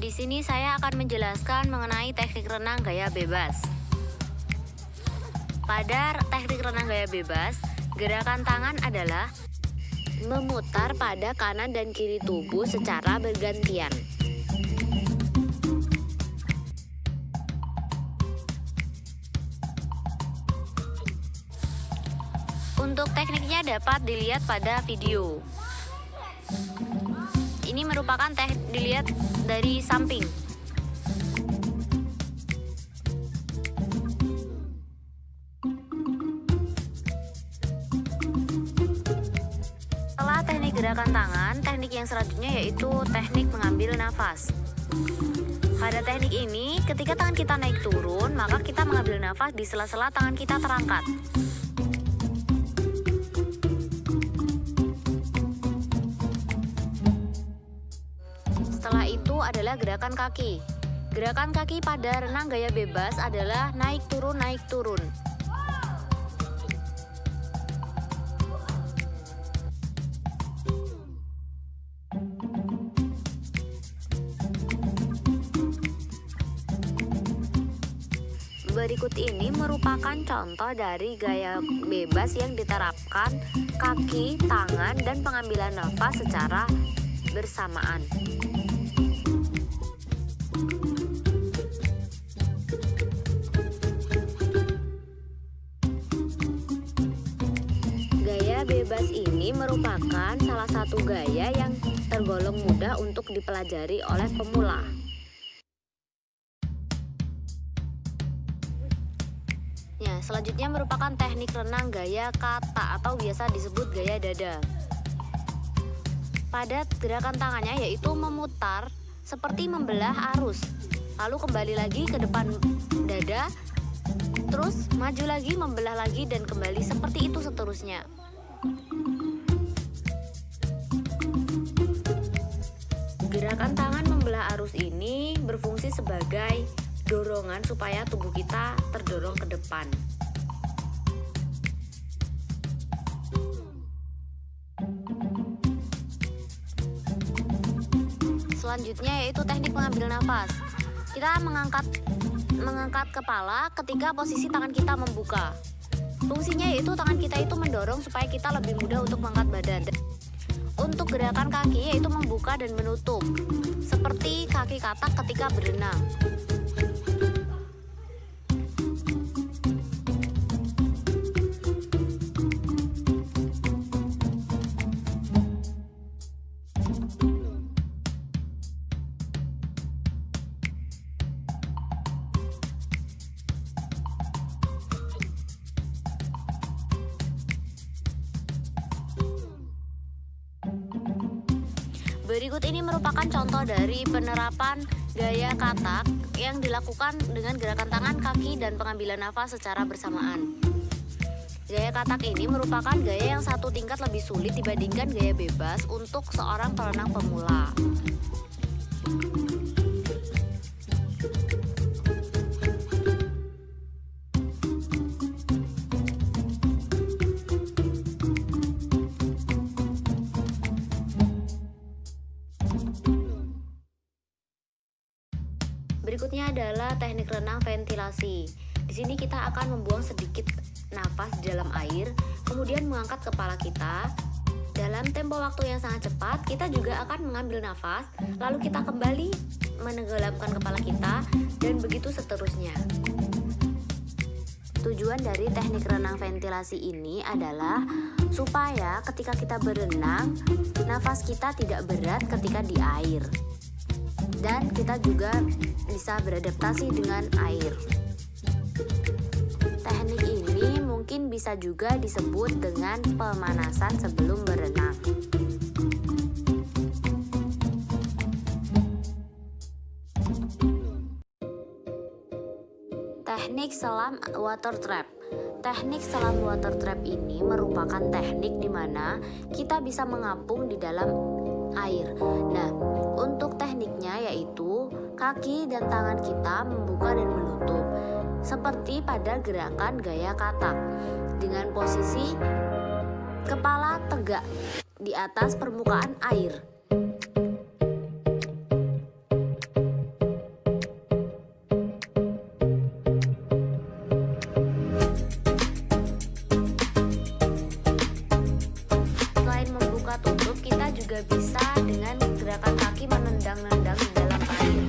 Di sini saya akan menjelaskan mengenai teknik renang gaya bebas. Pada teknik renang gaya bebas, gerakan tangan adalah memutar pada kanan dan kiri tubuh secara bergantian. Untuk tekniknya dapat dilihat pada video. Ini merupakan teknik dilihat dari samping. Setelah teknik gerakan tangan, teknik yang selanjutnya yaitu teknik mengambil nafas. Pada teknik ini, ketika tangan kita naik turun, maka kita mengambil nafas di sela-sela tangan kita terangkat. Setelah itu adalah gerakan kaki. Gerakan kaki pada renang gaya bebas adalah naik turun naik turun. Berikut ini merupakan contoh dari gaya bebas yang diterapkan kaki, tangan, dan pengambilan nafas secara bersamaan. Gaya bebas ini merupakan salah satu gaya yang tergolong mudah untuk dipelajari oleh pemula. Ya, selanjutnya merupakan teknik renang gaya kata atau biasa disebut gaya dada. Pada gerakan tangannya yaitu memutar seperti membelah arus, lalu kembali lagi ke depan dada, terus maju lagi, membelah lagi, dan kembali seperti itu seterusnya. Gerakan tangan membelah arus ini berfungsi sebagai dorongan supaya tubuh kita terdorong ke depan. Selanjutnya yaitu teknik mengambil nafas. Kita mengangkat kepala ketika posisi tangan kita membuka. Fungsinya yaitu tangan kita itu mendorong supaya kita lebih mudah untuk mengangkat badan. Untuk gerakan kaki yaitu membuka dan menutup, seperti kaki katak ketika berenang. Berikut ini merupakan contoh dari penerapan gaya katak yang dilakukan dengan gerakan tangan, kaki, dan pengambilan nafas secara bersamaan. Gaya katak ini merupakan gaya yang satu tingkat lebih sulit dibandingkan gaya bebas untuk seorang perenang pemula. Berikutnya adalah teknik renang ventilasi. Di sini kita akan membuang sedikit nafas di dalam air, kemudian mengangkat kepala kita. Dalam tempo waktu yang sangat cepat, kita juga akan mengambil nafas, lalu kita kembali menenggelamkan kepala kita, dan begitu seterusnya. Tujuan dari teknik renang ventilasi ini adalah supaya ketika kita berenang, nafas kita tidak berat ketika di air. Dan kita juga bisa beradaptasi dengan air. Teknik ini mungkin bisa juga disebut dengan pemanasan sebelum berenang. Teknik selam water trap. Teknik selam water trap ini merupakan teknik di mana kita bisa mengapung di dalam air. Nah, untuk tekniknya yaitu kaki dan tangan kita membuka dan menutup, seperti pada gerakan gaya katak, dengan posisi kepala tegak di atas permukaan air. juga bisa dengan gerakan kaki menendang-nendang di dalam air.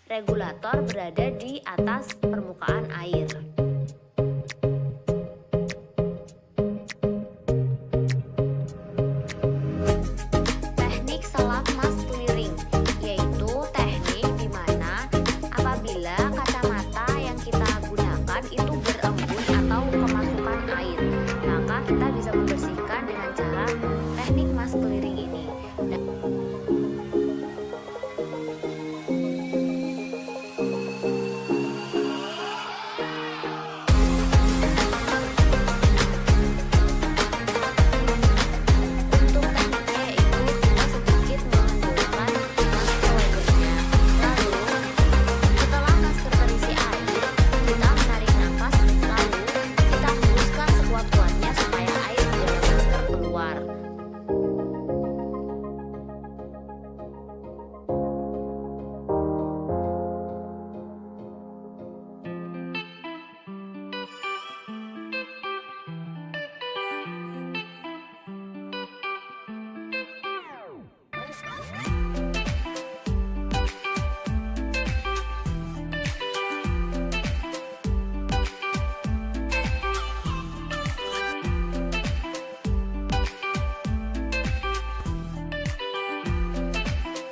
Regulator berada di atas permukaan air. Teknik selam mask clearing, yaitu teknik di mana apabila kacamata yang kita gunakan itu berembun atau kemasukan air, maka kita bisa membersihkan dengan cara teknik mask clearing ini.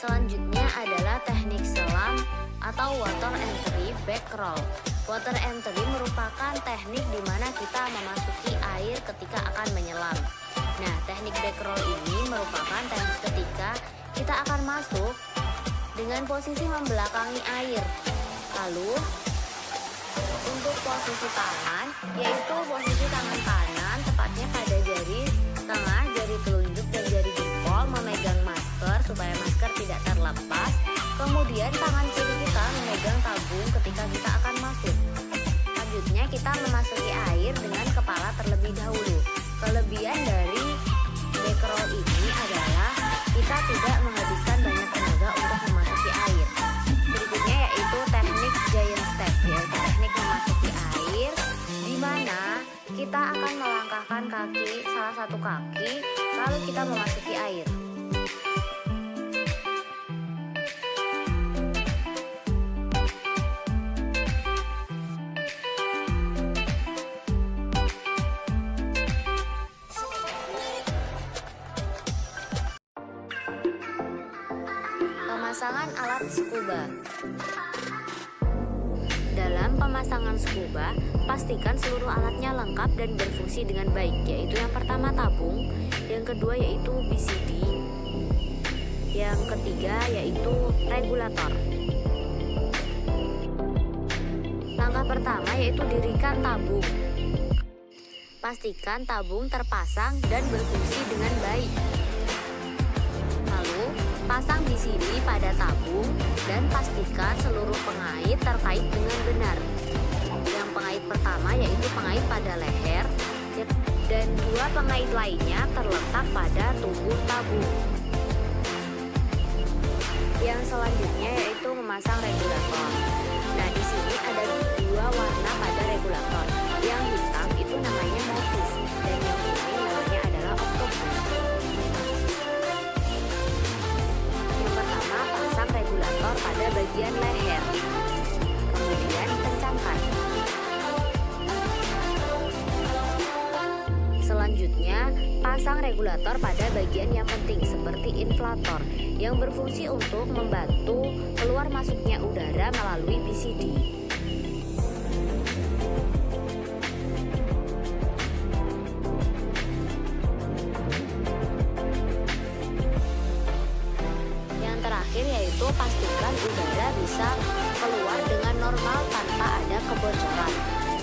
Selanjutnya adalah teknik selam atau water entry back roll. Water entry merupakan teknik di mana kita memasuki air ketika akan menyelam. Nah, teknik back roll ini merupakan teknik ketika kita akan masuk dengan posisi membelakangi air. Lalu, untuk posisi tangan, yaitu posisi tangan kanan tepatnya pada jari tengah, jari telunjuk, dan jari jempol memegang masker supaya masker tidak terlepas. Kemudian tangan kiri kita memegang tabung ketika kita akan masuk. Selanjutnya kita memasuki air dengan kepala terlebih dahulu. Kelebihan dari back roll ini adalah kita tidak menghabiskan banyak tenaga untuk memasuki air. Berikutnya yaitu teknik giant step, yaitu teknik memasuki air di mana kita akan melangkahkan kaki, salah satu kaki, lalu kita memasuki air. Pemasangan alat scuba. Dalam pemasangan scuba, pastikan seluruh alatnya lengkap dan berfungsi dengan baik, yaitu yang pertama tabung, yang kedua yaitu BCD, yang ketiga yaitu regulator. Langkah pertama yaitu dirikan tabung. Pastikan tabung terpasang dan berfungsi dengan baik. Lalu, pasang BCD pada tabung dan pastikan seluruh pengait terkait dengan benar. Yang pengait pertama yaitu pengait pada leher dan dua pengait lainnya terletak pada tubuh tabung. Yang selanjutnya yaitu memasang regulator. Nah, di sini ada dua warna pada regulator. Yang hitam itu namanya Movis dan yang putih namanya adalah Octopus. Yang pertama, pasang regulator pada bagian leher. Kemudian kencangkan. Selanjutnya, pasang regulator pada bagian yang penting seperti inflator yang berfungsi untuk membantu keluar masuknya udara melalui BCD. kebocoran,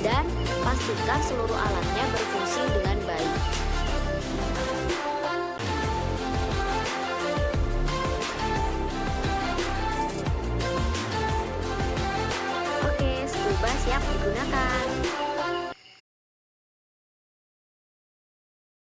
dan pastikan seluruh alatnya berfungsi dengan baik. Oke, scuba siap digunakan.